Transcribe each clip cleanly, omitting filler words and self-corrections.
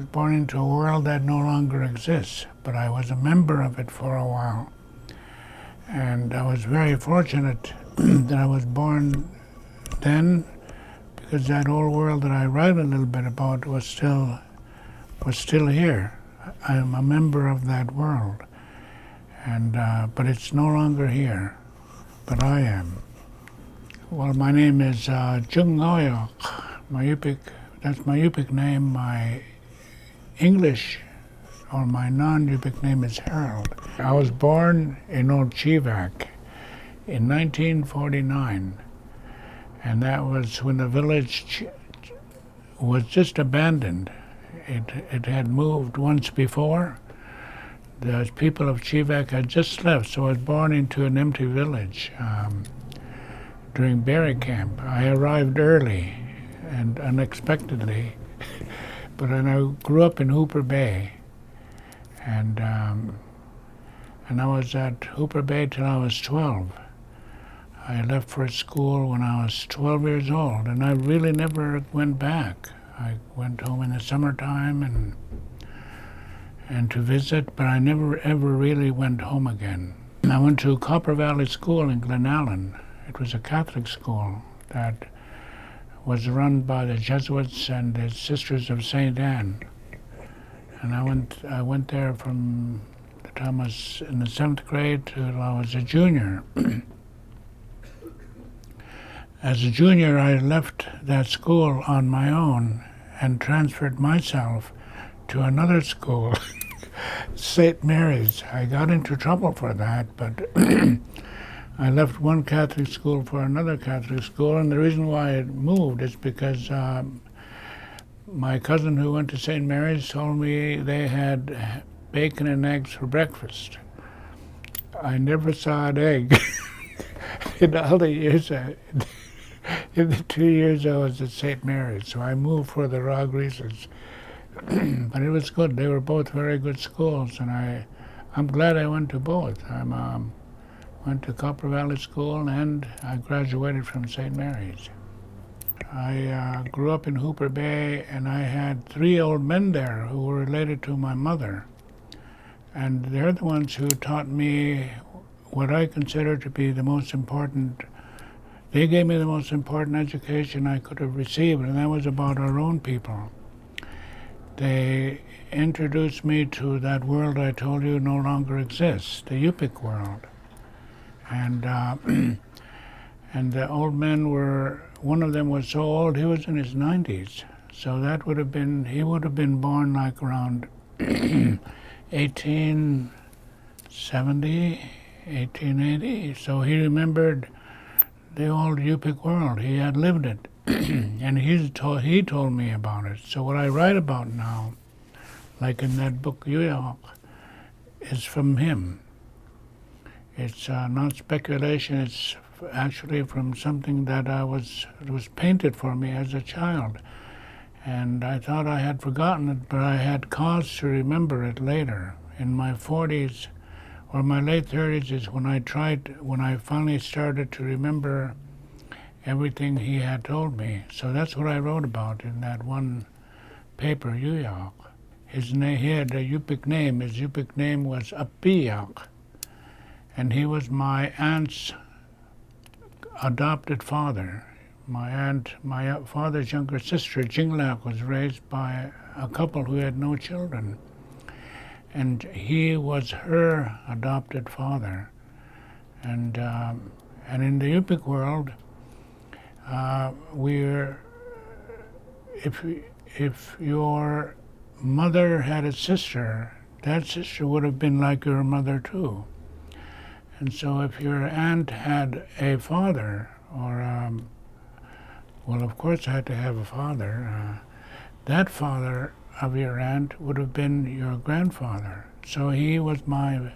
was born into a world that no longer exists, but I was a member of it for a while. And I was very fortunate that I was born then, because that old world that I write a little bit about was still here. I am a member of that world, and but it's no longer here, but I am. Well, my name is Jung Ngoyok. That's my Yupik name. My English or my non-Yupik name is Harold. I was born in Old Chivak in 1949, and that was when the village was just abandoned. It had moved once before. The people of Chivak had just left, so I was born into an empty village during berry camp. I arrived early and unexpectedly, but I grew up in Hooper Bay, and I was at Hooper Bay till I was 12. I left for school when I was 12 years old, and I really never went back. I went home in the summertime and to visit, but I never ever really went home again. I went to Copper Valley School in Glen Allen. It was a Catholic school that was run by the Jesuits and the Sisters of St. Anne. And I went there from the time I was in the 7th grade till I was a junior. As a junior, I left that school on my own and transferred myself to another school, St. Mary's. I got into trouble for that, but I left one Catholic school for another Catholic school, and the reason why I moved is because my cousin who went to St. Mary's told me they had bacon and eggs for breakfast. I never saw an egg in all the years. In the 2 years I was at St. Mary's, so I moved for the wrong reasons. But it was good. They were both very good schools, and I'm glad I went to both. I went to Copper Valley School, and I graduated from St. Mary's. I grew up in Hooper Bay, and I had 3 old men there who were related to my mother. And they're the ones who taught me what I consider to be the most important. They gave me the most important education I could have received, and that was about our own people. They introduced me to that world I told you no longer exists, the Yupik world. And and the old men were, one of them was so old, he was in his 90s. So that would have been, he would have been born like around 1870, 1880. So he remembered the old Yupik world. He had lived it, and he told me about it. So what I write about now, like in that book Yuyok, is from him. It's not speculation. It's actually from something that was painted for me as a child, and I thought I had forgotten it, but I had cause to remember it later. In my 40s or my late 30s is when I finally started to remember everything he had told me. So that's what I wrote about in that one paper, Yuyok. He had a Yupik name. His Yupik name was Apiyak, and he was my aunt's adopted father. My father's younger sister, Jinglak, was raised by a couple who had no children, and he was her adopted father. And in the Yupik world, if your mother had a sister, that sister would have been like your mother too. And so if your aunt had a father, or well, of course I had to have a father, that father of your aunt would have been your grandfather. So he was my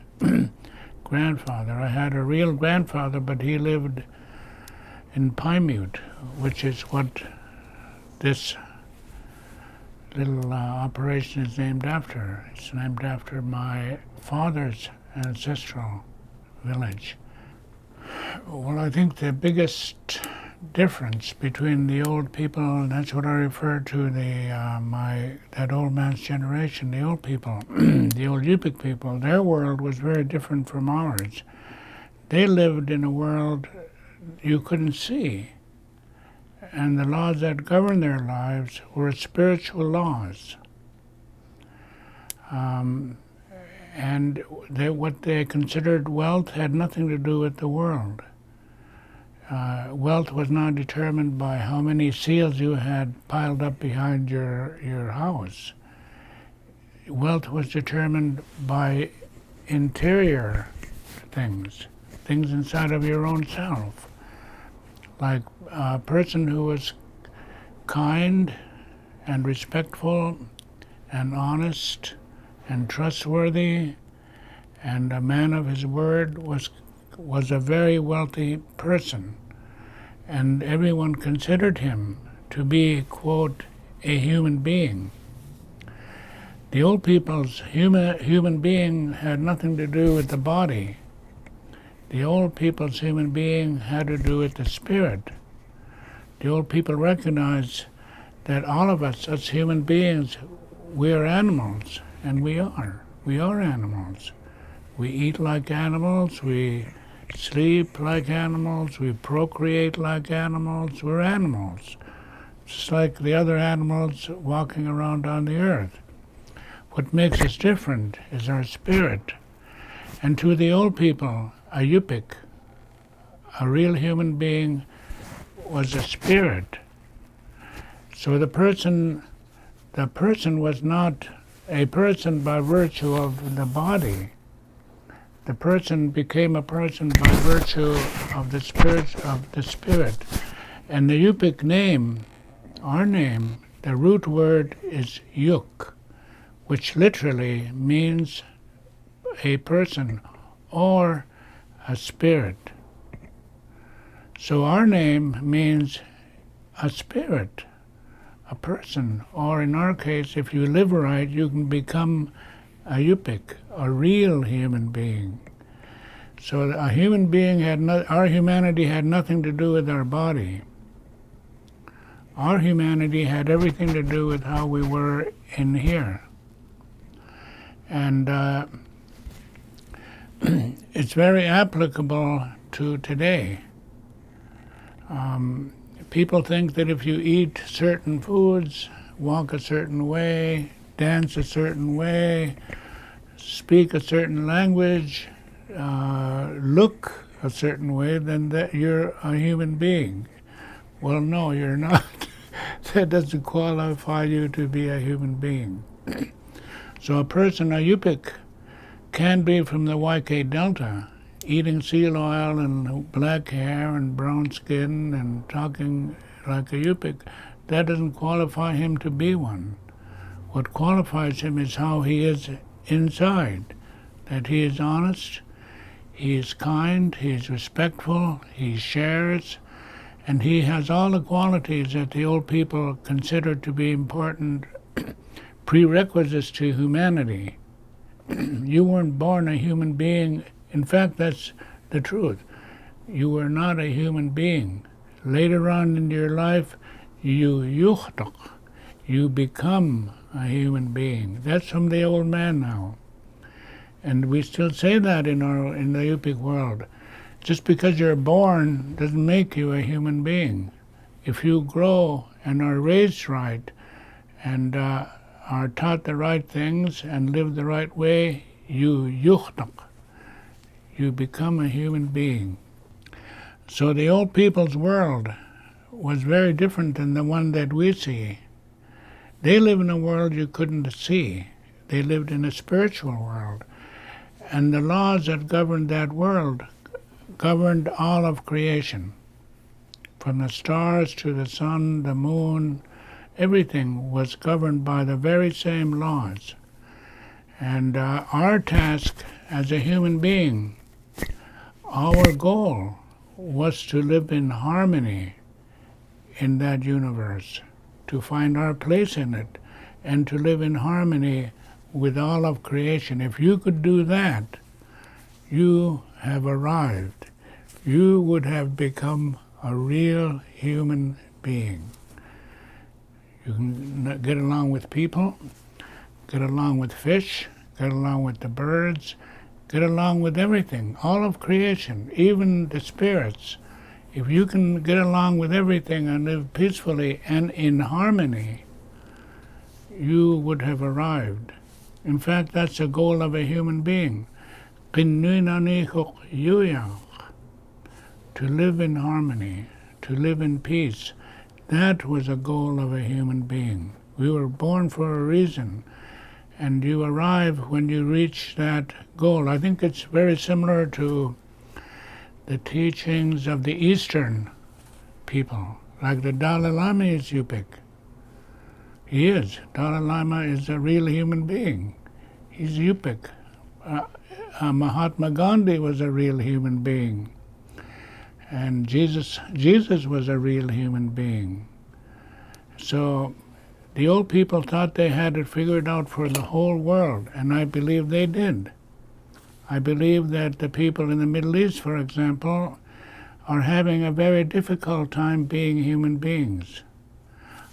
grandfather. I had a real grandfather, but he lived in Pymute, which is what this little operation is named after. It's named after my father's ancestral village. Well, I think the biggest difference between the old people, and that's what I refer to that old man's generation, the old people, the old Yupik people. Their world was very different from ours. They lived in a world you couldn't see, and the laws that governed their lives were spiritual laws. And what they considered wealth had nothing to do with the world. Wealth was not determined by how many seals you had piled up behind your house. Wealth was determined by interior things inside of your own self. Like a person who was kind and respectful and honest and trustworthy and a man of his word was a very wealthy person, and everyone considered him to be, quote, a human being. The old people's human being had nothing to do with the body. The old people's human being had to do with the spirit. The old people recognized that all of us as human beings, we are animals, and we are animals. We eat like animals, we sleep like animals, we procreate like animals, we're animals. Just like the other animals walking around on the earth. What makes us different is our spirit. And to the old people, a Yupik, a real human being, was a spirit. So the person was not a person by virtue of the body. The person became a person by virtue of the spirit. And the Yupik name, our name, the root word is yuk, which literally means a person or a spirit. So our name means a spirit, a person, or in our case, if you live right, you can become a Yupik, a real human being. So a human being our humanity had nothing to do with our body. Our humanity had everything to do with how we were in here. And it's very applicable to today. People think that if you eat certain foods, walk a certain way, dance a certain way, speak a certain language, look a certain way, then that you're a human being. Well, no, you're not. That doesn't qualify you to be a human being. So a person, a Yupik, can be from the YK Delta, eating seal oil and black hair and brown skin and talking like a Yupik. That doesn't qualify him to be one. What qualifies him is how he is inside, that he is honest, he is kind, he is respectful, he shares, and he has all the qualities that the old people considered to be important prerequisites to humanity. You weren't born a human being. In fact, that's the truth. You were not a human being. Later on in your life, you become a human being. That's from the old man now. And we still say that in the Yupik world. Just because you're born doesn't make you a human being. If you grow and are raised right and are taught the right things and live the right way, you become a human being. So the old people's world was very different than the one that we see. They live in a world you couldn't see. They lived in a spiritual world. And the laws that governed that world governed all of creation. From the stars to the sun, the moon, everything was governed by the very same laws. And our task as a human being, our goal was to live in harmony in that universe, to find our place in it, and to live in harmony with all of creation. If you could do that, you have arrived. You would have become a real human being. You can get along with people, get along with fish, get along with the birds, get along with everything, all of creation, even the spirits. If you can get along with everything and live peacefully and in harmony, you would have arrived. In fact, that's the goal of a human being. To live in harmony, to live in peace. That was a goal of a human being. We were born for a reason, and you arrive when you reach that goal. I think it's very similar to the teachings of the Eastern people, like the Dalai Lama is Yupik. He is. Dalai Lama is a real human being. He's Yupik. Mahatma Gandhi was a real human being. And Jesus was a real human being. So the old people thought they had it figured out for the whole world, and I believe they did. I believe that the people in the Middle East, for example, are having a very difficult time being human beings.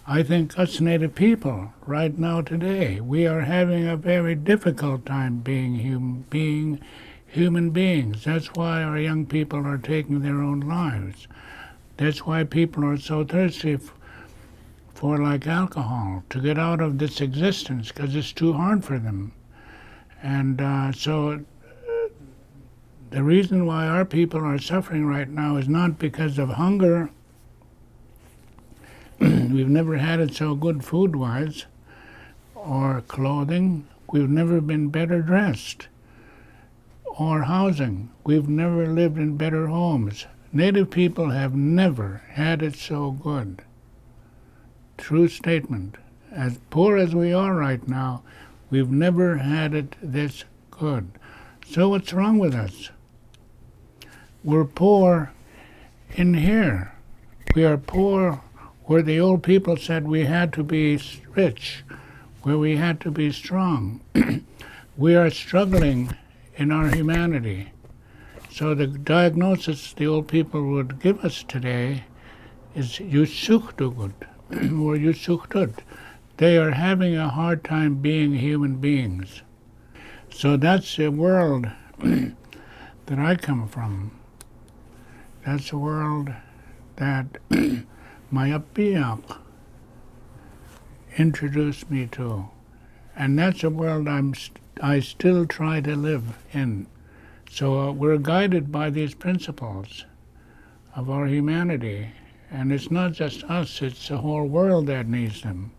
I think us native people, right now today, we are having a very difficult time being human beings. That's why our young people are taking their own lives. That's why people are so thirsty for like alcohol, to get out of this existence, because it's too hard for them. And so the reason why our people are suffering right now is not because of hunger. We've never had it so good food-wise, or clothing. We've never been better dressed. Or housing. We've never lived in better homes. Native people have never had it so good. True statement. As poor as we are right now, we've never had it this good. So what's wrong with us? We're poor in here. We are poor where the old people said we had to be rich, where we had to be strong. We are struggling in our humanity. So the diagnosis the old people would give us today is Yusukdugut or Yusuktut. They are having a hard time being human beings. So that's the world that I come from. That's the world that Mayapiak introduced me to. And that's a world I still try to live in. So we're guided by these principles of our humanity. And it's not just us, it's the whole world that needs them.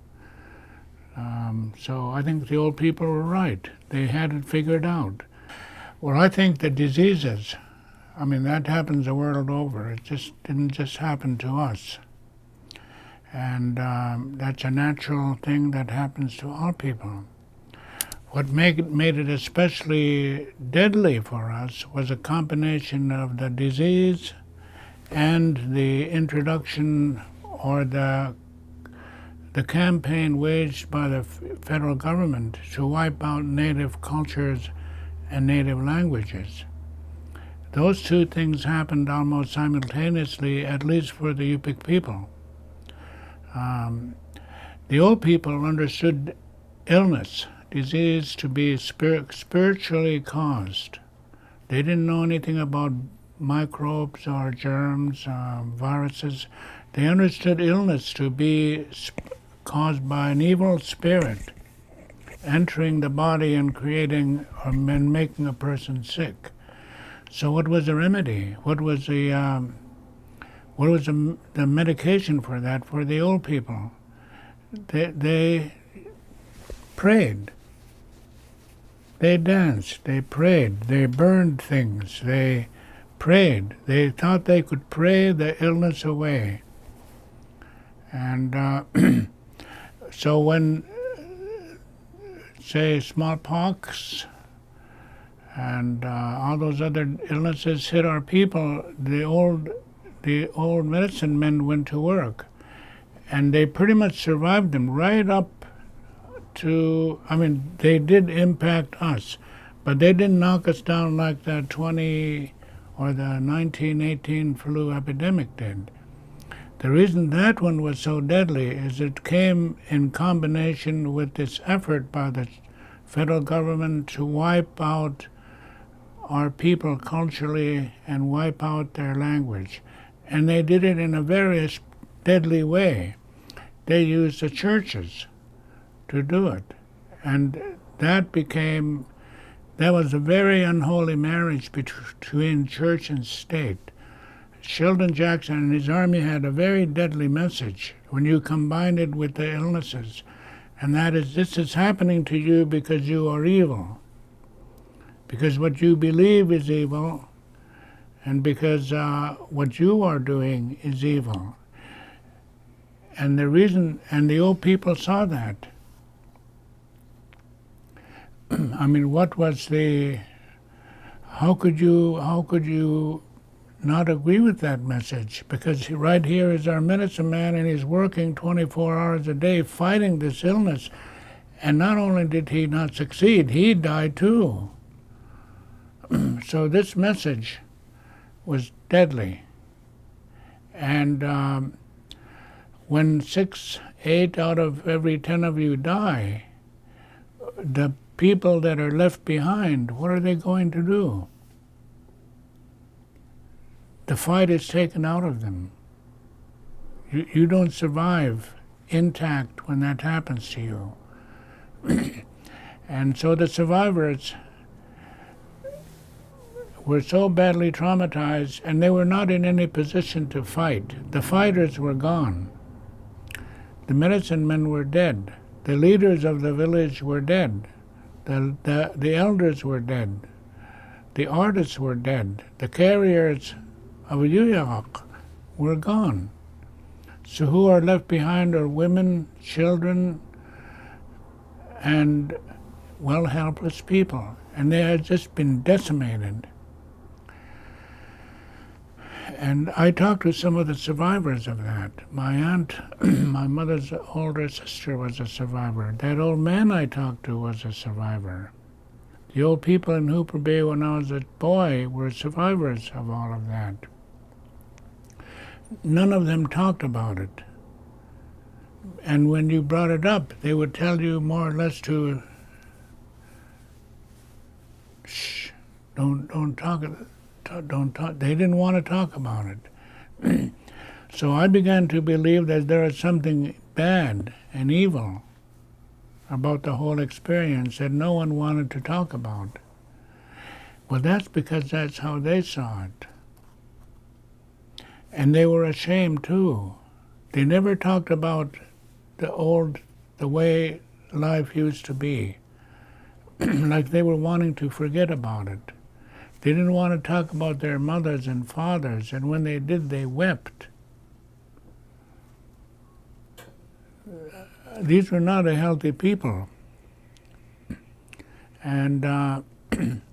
So I think the old people were right. They had it figured out. Well, I think the diseases, that happens the world over. It didn't just happen to us. And that's a natural thing that happens to all people. What made it especially deadly for us was a combination of the disease and the introduction or the campaign waged by the federal government to wipe out native cultures and native languages. Those two things happened almost simultaneously, at least for the Yupik people. The old people understood illness, disease, to be spiritually caused. They didn't know anything about microbes or germs, viruses. They understood illness to be caused by an evil spirit entering the body and creating and making a person sick. So what was the remedy? What was the medication for that for the old people? They prayed. They danced. They prayed. They burned things. They prayed. They thought they could pray the illness away. And so when, say, smallpox and all those other illnesses hit our people, the old medicine men went to work, and they pretty much survived them right up to, they did impact us, but they didn't knock us down like the 20 or the 1918 flu epidemic did. The reason that one was so deadly is it came in combination with this effort by the federal government to wipe out our people culturally and wipe out their language. And they did it in a very deadly way. They used the churches to do it. And that was a very unholy marriage between church and state. Sheldon Jackson and his army had a very deadly message when you combine it with the illnesses, and that is, this is happening to you because you are evil, because what you believe is evil, and because what you are doing is evil. And the old people saw that. I mean, how could you not agree with that message? Because right here is our medicine man, and he's working 24 hours a day fighting this illness. And not only did he not succeed, he died too. So this message was deadly. And when 6, 8 out of every 10 of you die, the people that are left behind, what are they going to do? The fight is taken out of them. You don't survive intact when that happens to you. And so the survivors were so badly traumatized, and they were not in any position to fight. The fighters were gone. The medicine men were dead. The leaders of the village were dead. The elders were dead. The artists were dead. The carriers of Yuyak were gone. So who are left behind are women, children, and, well, helpless people. And they had just been decimated. And I talked to some of the survivors of that. My aunt, my mother's older sister, was a survivor. That old man I talked to was a survivor. The old people in Hooper Bay when I was a boy were survivors of all of that. None of them talked about it. And when you brought it up, they would tell you more or less to shh, don't talk. They didn't want to talk about it. So I began to believe that there is something bad and evil about the whole experience that no one wanted to talk about. Well, that's because that's how they saw it. And they were ashamed too. They never talked about the way life used to be. Like they were wanting to forget about it. They didn't want to talk about their mothers and fathers, and when they did, they wept. These were not a healthy people. And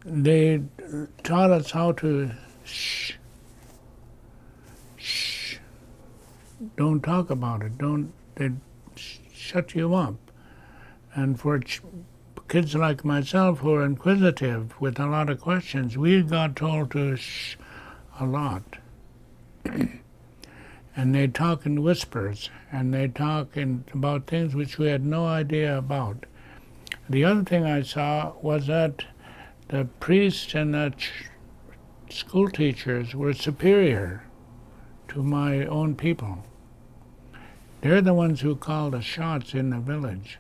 they taught us how to shh, don't talk about it. They shut you up. And for kids like myself who are inquisitive with a lot of questions, we got told to shh a lot. And they talk in whispers, and they talk about things which we had no idea about. The other thing I saw was that the priests and the school teachers were superior to my own people. They're the ones who called the shots in the village.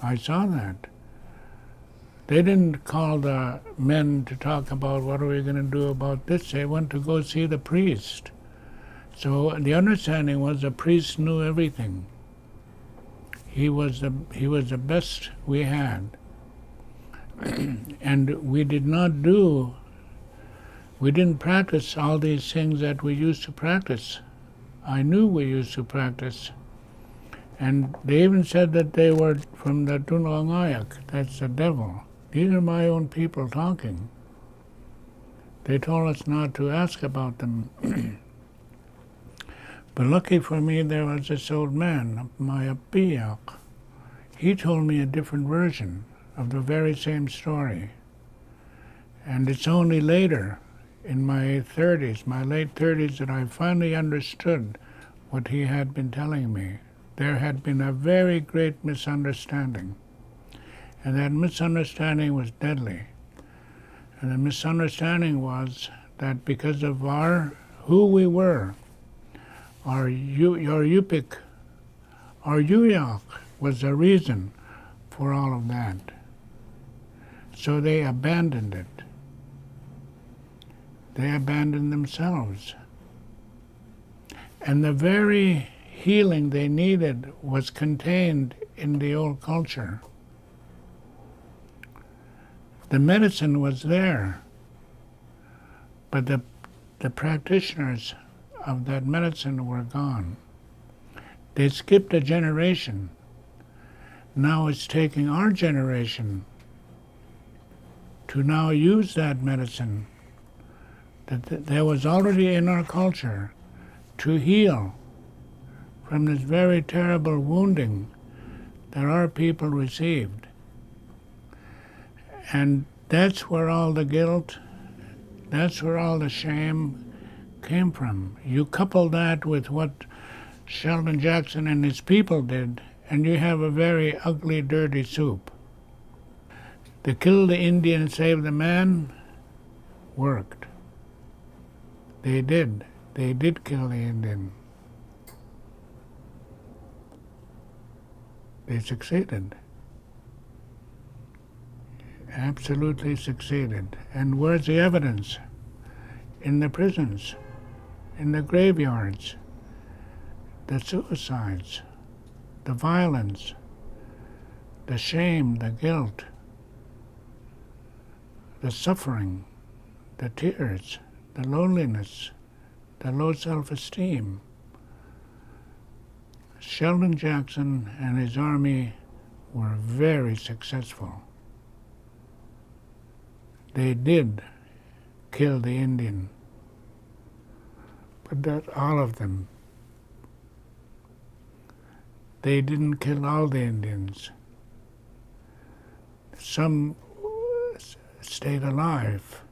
I saw that. They didn't call the men to talk about what are we going to do about this. They went to go see the priest. So the understanding was the priest knew everything. He was the best we had. And we didn't practice all these things that we used to practice. I knew we used to practice. And they even said that they were from the Dunlangayak, that's the devil. These are my own people talking. They told us not to ask about them. But lucky for me, there was this old man, my Apiyak. He told me a different version of the very same story. And it's only later, in my 30s, my late 30s, that I finally understood what he had been telling me. There had been a very great misunderstanding, and that misunderstanding was deadly. And the misunderstanding was that because of who we were, our Yupik, our Yuyak was the reason for all of that. So they abandoned it. They abandoned themselves. And the very healing they needed was contained in the old culture. The medicine was there, but the practitioners of that medicine were gone. They skipped a generation. Now it's taking our generation to now use that medicine that was already in our culture to heal from this very terrible wounding that our people received. And that's where all the guilt, that's where all the shame came from. You couple that with what Sheldon Jackson and his people did, and you have a very ugly, dirty soup. The kill the Indian, save the man worked. They did. They did kill the Indian. They succeeded. Absolutely succeeded. And where's the evidence? In the prisons, in the graveyards, the suicides, the violence, the shame, the guilt, the suffering, the tears, the loneliness, the low self-esteem. Sheldon Jackson and his army were very successful. They did kill the Indian, but not all of them. They didn't kill all the Indians. Some stayed alive.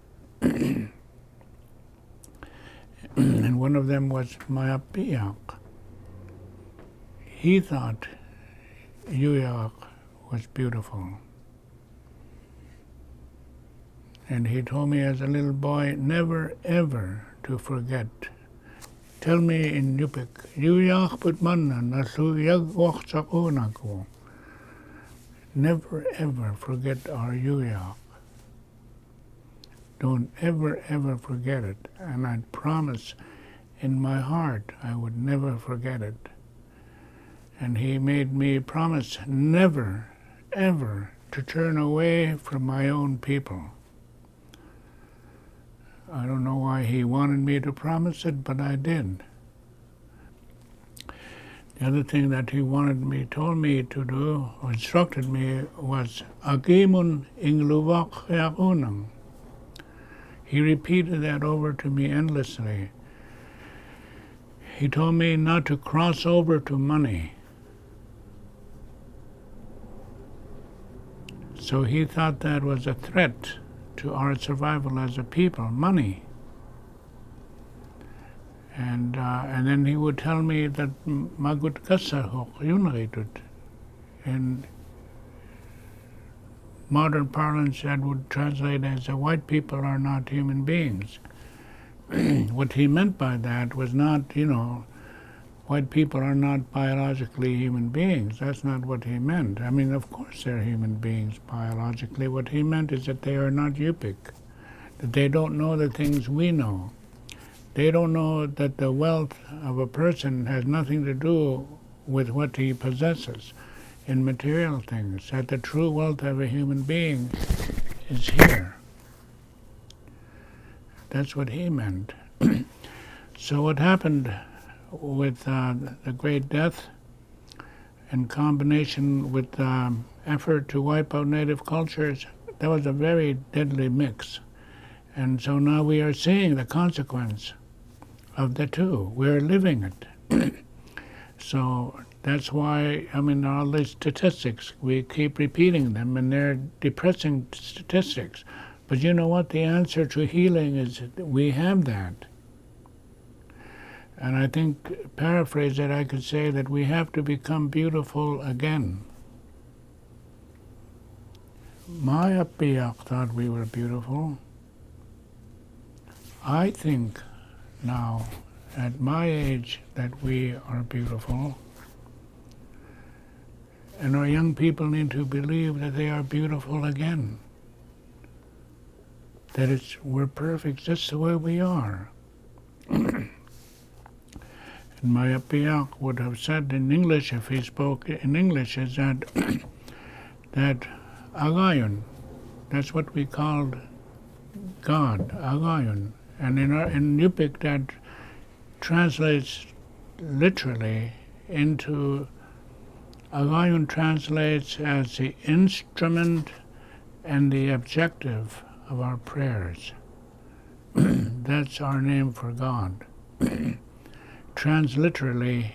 And one of them was Mayapiyak. He thought Yuyak was beautiful. And he told me as a little boy never ever to forget. Tell me in Yupik, Yuyak Putmanna Nasu Yag Waksakunako. Never ever forget our Yuyak. Don't ever, ever forget it. And I promise in my heart I would never forget it. And he made me promise never, ever to turn away from my own people. I don't know why he wanted me to promise it, but I did. The other thing that he told me to do, or instructed me, was Agimun Ingluvak Yakunam. He repeated that over to me endlessly. He told me not to cross over to money. So he thought that was a threat to our survival as a people, money. And then he would tell me that Magut Kasahok Yunritut. In modern parlance, that would translate as white people are not human beings. What he meant by that was not, white people are not biologically human beings. That's not what he meant. I mean, of course they're human beings biologically. What he meant is that they are not Yupik, that they don't know the things we know. They don't know that the wealth of a person has nothing to do with what he possesses in material things, that the true wealth of a human being is here. That's what he meant. So what happened with the Great Death, in combination with effort to wipe out native cultures, that was a very deadly mix. And so now we are seeing the consequence of the two. We're living it. So that's why, all these statistics, we keep repeating them, and they're depressing statistics. But you know what? The answer to healing is we have that. And I think, paraphrase it, I could say that we have to become beautiful again. My Apiyak thought we were beautiful. I think now, at my age, that we are beautiful. And our young people need to believe that they are beautiful again. That we're perfect just the way we are. And my Apiyak would have said in English, if he spoke in English, is that that Agayun, that's what we called God, Agayun. And in Yupik that translates literally into, Agayun translates as the instrument and the objective of our prayers. That's our name for God. Transliterally,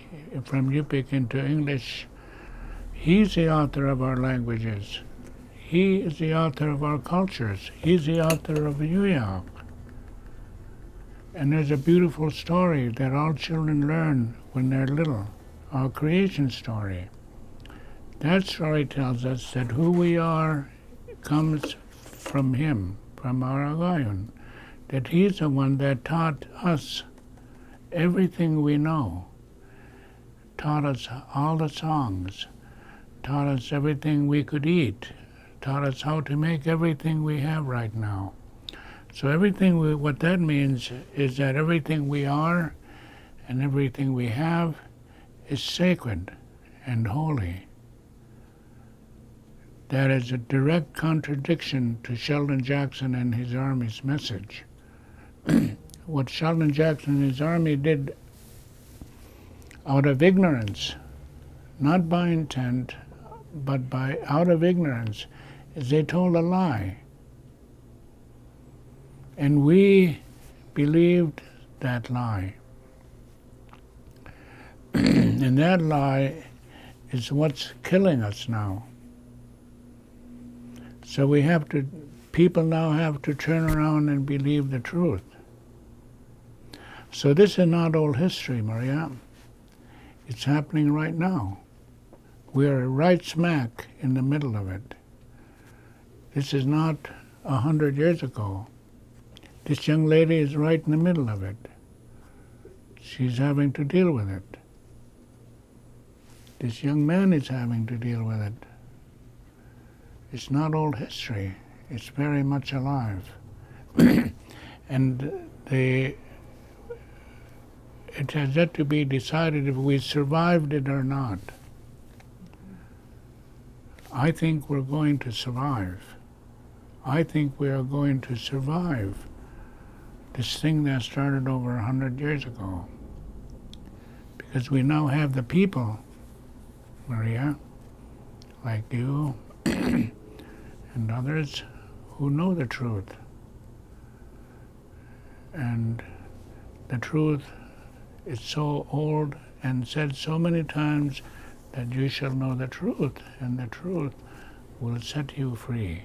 from Yupik into English, He's the author of our languages. He is the author of our cultures. He's the author of Yuyak. And there's a beautiful story that all children learn when they're little, our creation story. That story tells us that who we are comes from Him, from our Agayun, that He's the one that taught us everything we know, taught us all the songs, taught us everything we could eat, taught us how to make everything we have right now. So what that means is that everything we are and everything we have is sacred and holy. That is a direct contradiction to Sheldon Jackson and his army's message. What Sheldon Jackson and his army did out of ignorance, not by intent, but out of ignorance, is they told a lie. And we believed that lie. And that lie is what's killing us now. So people now have to turn around and believe the truth. So this is not old history, Maria. It's happening right now. We are right smack in the middle of it. This is not 100 years ago. This young lady is right in the middle of it. She's having to deal with it. This young man is having to deal with it. It's not old history. It's very much alive. And it has yet to be decided if we survived it or not. I think we're going to survive. I think we are going to survive this thing that started over 100 years ago. Because we now have the people, Maria, like you and others, who know the truth. And the truth is so old and said so many times that you shall know the truth, and the truth will set you free.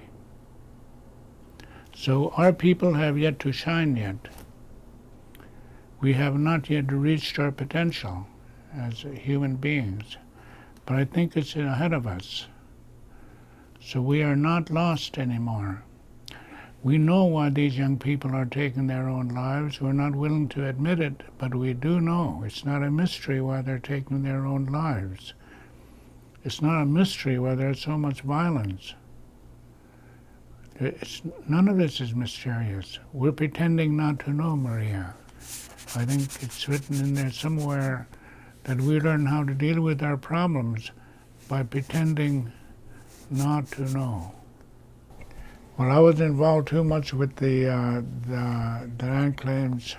So our people have yet to shine yet. We have not yet reached our potential as human beings, but I think it's ahead of us. So we are not lost anymore. We know why these young people are taking their own lives. We're not willing to admit it, but we do know. It's not a mystery why they're taking their own lives. It's not a mystery why there's so much violence. None of this is mysterious. We're pretending not to know, Maria. I think it's written in there somewhere that we learn how to deal with our problems by pretending not to know. Well, I was involved too much with the land claims,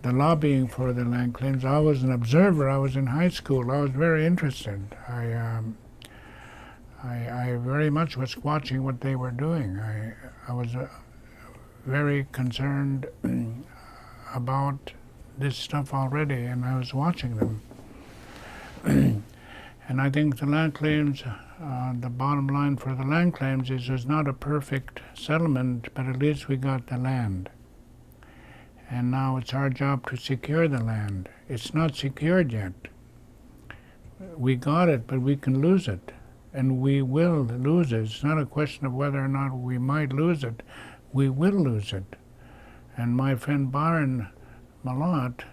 the lobbying for the land claims. I was an observer. I was in high school. I was very interested. I very much was watching what they were doing. I was very concerned about this stuff already, and I was watching them. And I think the land claims, the bottom line for the land claims is there's not a perfect settlement, but at least we got the land. and now it's our job to secure the land. It's not secured yet. We got it, but we can lose it, and we will lose it. It's not a question of whether or not we might lose it. We will lose it. And my friend Byron Malott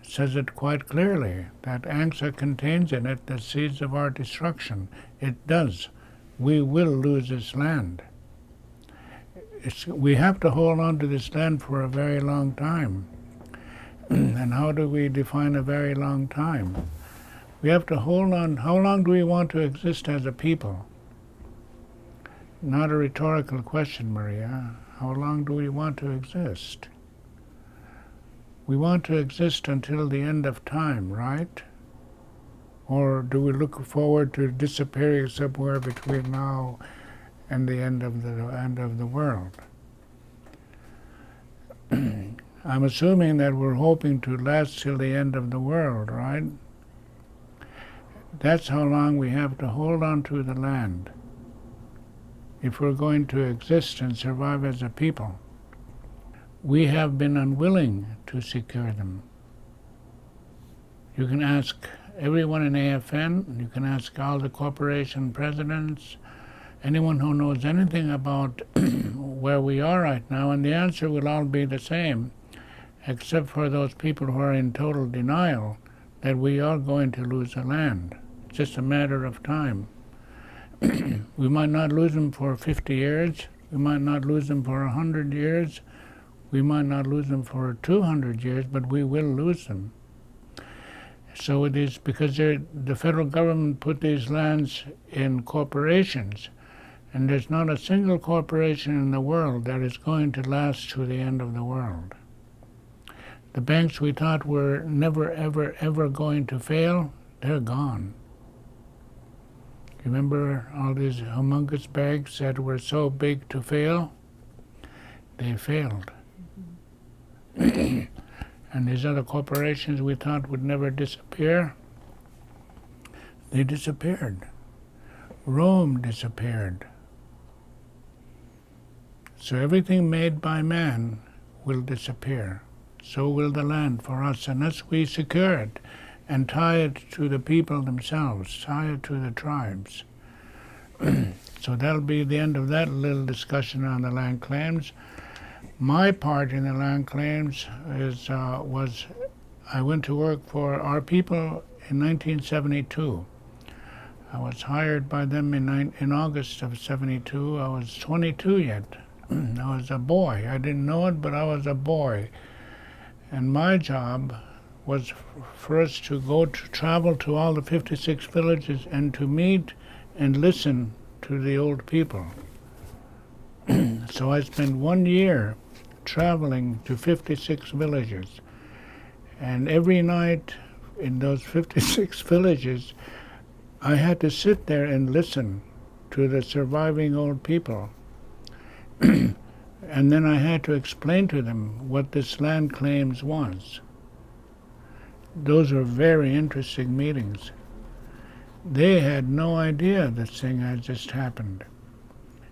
says it quite clearly, that Angsa contains in it the seeds of our destruction. It does. We will lose this land. We have to hold on to this land for a very long time. And how do we define a very long time? We have to hold on. How long do we want to exist as a people? Not a rhetorical question, Maria. How long do we want to exist? We want to exist until the end of time, right? Or do we look forward to disappearing somewhere between now and the end of the world? I'm assuming that we're hoping to last till the end of the world, right? That's how long we have to hold on to the land if we're going to exist and survive as a people. We have been unwilling to secure them. You can ask everyone in AFN, you can ask all the corporation presidents, anyone who knows anything about where we are right now, and the answer will all be the same, except for those people who are in total denial that we are going to lose the land. It's just a matter of time. We might not lose them for 50 years, we might not lose them for 100 years, we might not lose them for 200 years, but we will lose them. So it is because the federal government put these lands in corporations, and there's not a single corporation in the world that is going to last to the end of the world. The banks we thought were never, ever, ever going to fail, they're gone. You remember all these humongous banks that were so big to fail? They failed. And these other corporations we thought would never disappear, they disappeared. Rome disappeared. So everything made by man will disappear. So will the land for us, unless we secure it and tie it to the people themselves, tie it to the tribes. So that'll be the end of that little discussion on the land claims. My part in the land claims was I went to work for our people in 1972. I was hired by them in August of 72. I was 22 yet. I was a boy. I didn't know it, but I was a boy. And my job was for us to travel to all the 56 villages and to meet and listen to the old people. So I spent 1 year traveling to 56 villages. And every night in those 56 villages, I had to sit there and listen to the surviving old people. And then I had to explain to them what this land claims was. Those were very interesting meetings. They had no idea this thing had just happened.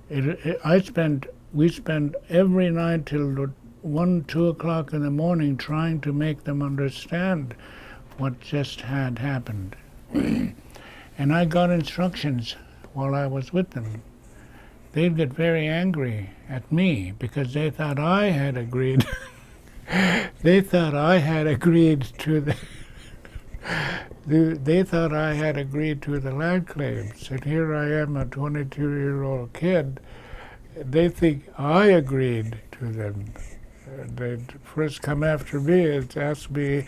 We spent every night till 1, 2 o'clock in the morning trying to make them understand what just had happened. And I got instructions while I was with them. They'd get very angry at me because they thought I had agreed. They thought I had agreed to they thought I had agreed to the land claims. And here I am, a 22-year-old kid. They think I agreed to them. They'd first come after me and ask me,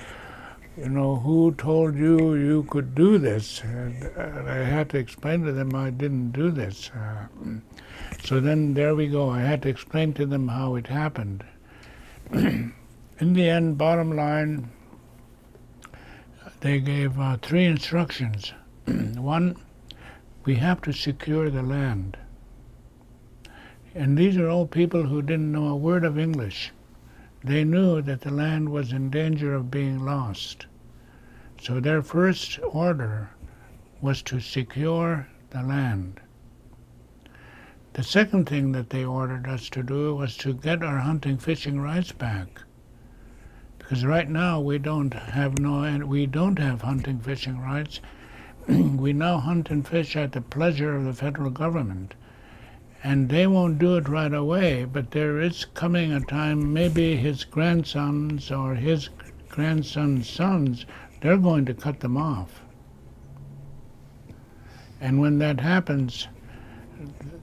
who told you could do this? And I had to explain to them I didn't do this. So then there we go. I had to explain to them how it happened. In the end, bottom line, they gave 3 instructions. 1, we have to secure the land. And these are all people who didn't know a word of English. They knew that the land was in danger of being lost. So their first order was to secure the land. The second thing that they ordered us to do was to get our hunting fishing rights back. Because right now we don't have hunting fishing rights. We now hunt and fish at the pleasure of the federal government. And they won't do it right away, but there is coming a time, maybe his grandsons or his grandsons' sons, they're going to cut them off. And when that happens,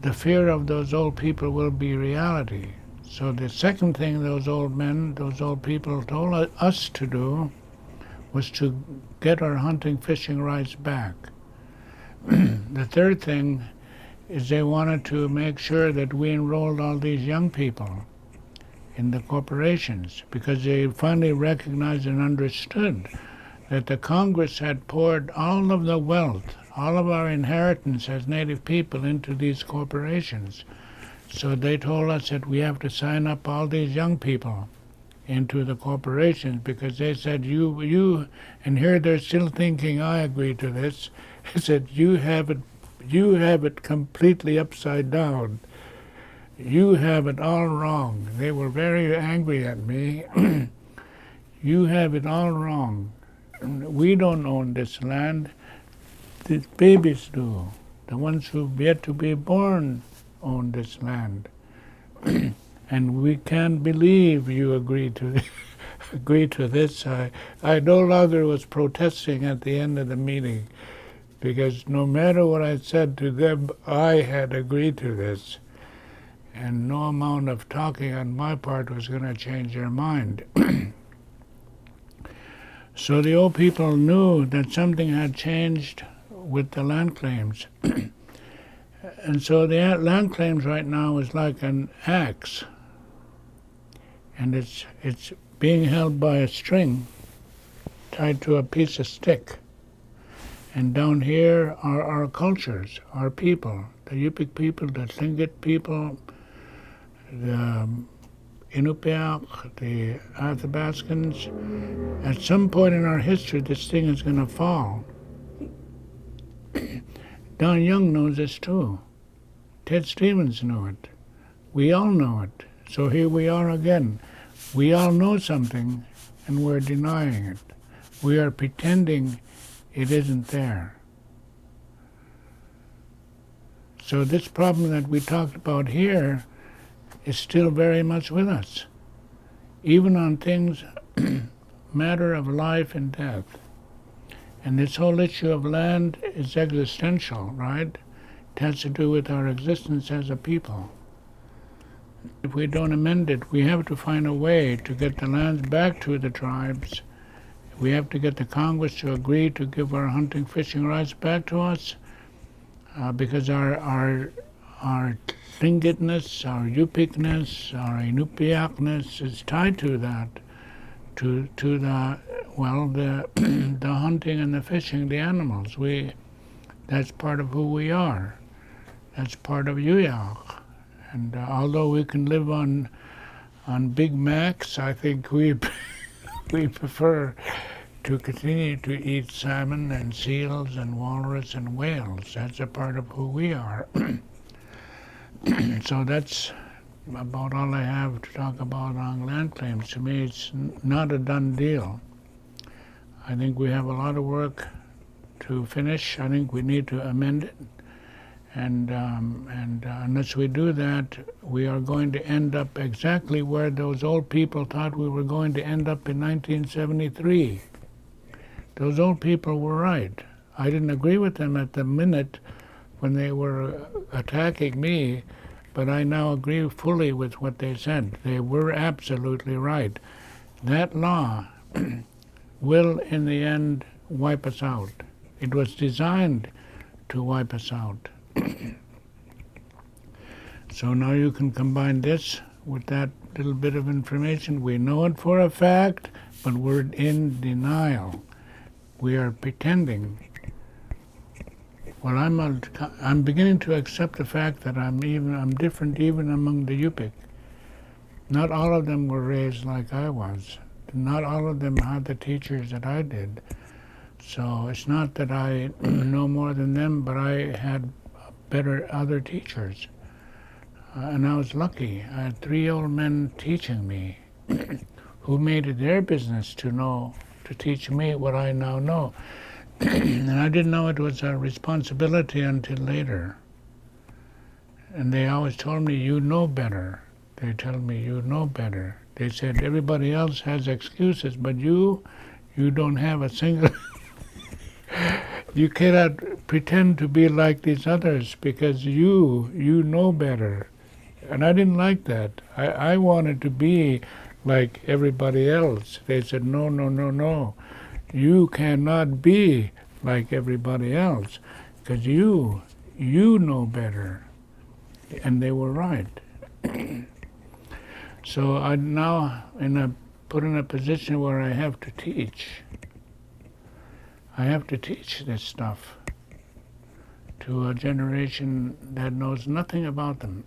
the fear of those old people will be reality. So the second thing those old people told us to do was to get our hunting fishing rights back. The third thing is they wanted to make sure that we enrolled all these young people in the corporations, because they finally recognized and understood that the Congress had poured all of the wealth, all of our inheritance as Native people into these corporations. So they told us that we have to sign up all these young people into the corporations, because they said, you, and here they're still thinking I agree to this. They said, you have it completely upside down. You have it all wrong. They were very angry at me. You have it all wrong. We don't own this land. The babies do. The ones who've yet to be born own this land. And we can't believe you agree to this. I no longer was protesting at the end of the meeting, because no matter what I said to them, I had agreed to this. And no amount of talking on my part was going to change their mind. So the old people knew that something had changed with the land claims. And so the land claims right now is like an axe. And it's being held by a string tied to a piece of stick. And down here are our cultures, our people, the Yupik people, the Tlingit people, the Inupiaq, the Athabascans. At some point in our history, this thing is going to fall. Don Young knows this too. Ted Stevens knew it. We all know it. So here we are again. We all know something, and we're denying it. We are pretending it isn't there. So this problem that we talked about here is still very much with us, even on things matter of life and death. And this whole issue of land is existential, right? It has to do with our existence as a people. If we don't amend it, we have to find a way to get the lands back to the tribes. We have to get the Congress to agree to give our hunting fishing rights back to us, because our Tlingitness, our Yupikness, our Inupiaqness is tied to that, to the the hunting and the fishing, the animals. That's part of who we are. That's part of Yuyak. And although we can live on Big Macs, I think we prefer to continue to eat salmon and seals and walrus and whales. That's a part of who we are. So that's about all I have to talk about on land claims. To me, it's not a done deal. I think we have a lot of work to finish. I think we need to amend it. And unless we do that, we are going to end up exactly where those old people thought we were going to end up in 1973. Those old people were right. I didn't agree with them at the minute when they were attacking me, but I now agree fully with what they said. They were absolutely right. That law will, in the end, wipe us out. It was designed to wipe us out. So now you can combine this with that little bit of information. We know it for a fact, but we're in denial. We are pretending. Well, I'm beginning to accept the fact that I'm different even among the Yupik. Not all of them were raised like I was. Not all of them had the teachers that I did. So it's not that I know more than them, but I had better other teachers. And I was lucky. I had 3 old men teaching me who made it their business to teach me what I now know. And I didn't know it was a responsibility until later. And they always told me, you know better. They tell me, you know better. They said, everybody else has excuses, but you don't have a single... You cannot pretend to be like these others because you know better. And I didn't like that. I wanted to be like everybody else. They said, no, no, no, no. You cannot be like everybody else because you know better. And they were right. So I'm now put in a position where I have to teach. I have to teach this stuff to a generation that knows nothing about them.